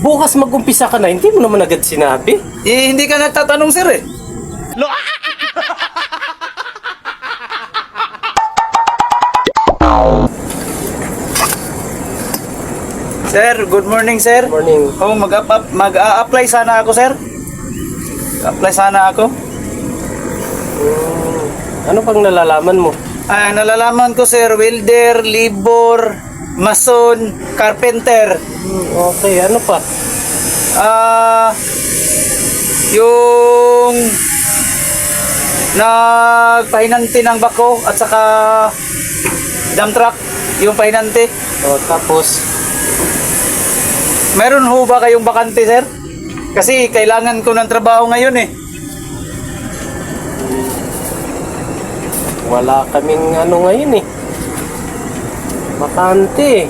bukas mag-umpisa ka na, hindi mo naman agad sinabi. Eh, hindi ka nagtatanong, sir eh. Sir, good morning, sir. Morning. Oh, mag-a-apply sana ako, sir. Apply sana ako. Ano pang nalalaman mo? Nalalaman ko, sir, welder, labor, mason, carpenter. Okay, ano pa? Yung nagpahinanti ng bako at saka dump truck, yung pahinanti. Tapos, Meron ho ba kayong bakante, sir? Kasi kailangan ko ng trabaho ngayon eh. wala kaming ano ngayon eh. Bakante.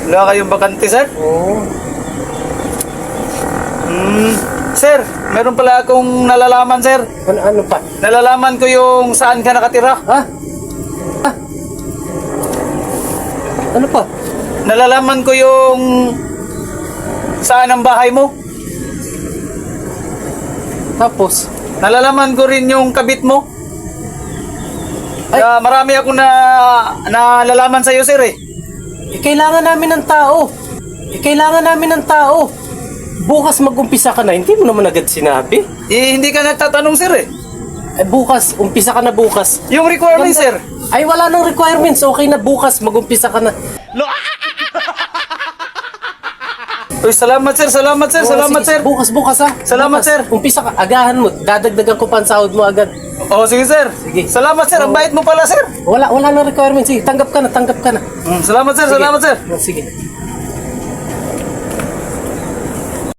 Wala kayong bakante, sir? Oo. Sir, meron pala akong nalalaman, sir. Ano pa? Nalalaman ko yung saan ka nakatira. Ha? Ha? Ano pa? Nalalaman ko yung saan ang bahay mo. Tapos, Nalalaman ko rin yung kabit mo. Ay. Marami akong nalalaman sa'yo, sir eh. kailangan namin ng tao. Kailangan namin ng tao. Bukas mag-umpisa ka na, hindi mo naman agad sinabi. Eh, hindi ka nagtatanong, sir eh. Bukas, umpisa ka na bukas. Yung requirement, sir. Ay, wala nang requirements. Okay na bukas, mag-umpisa ka na. Uy, salamat, sir. Salamat, sir. Oo, Salamat, sige, sir. Bukas ha. Salamat, Bukas. sir. Umpisa ka, agahan mo. Dadagdagan ko pa ang sahod mo agad. Oh, sige, sir. Sige. Salamat, sir. Ang bait mo pala, sir. Wala nang requirements. Sige, tanggap ka na. Salamat, sir. Sige. Salamat, sir. Sige.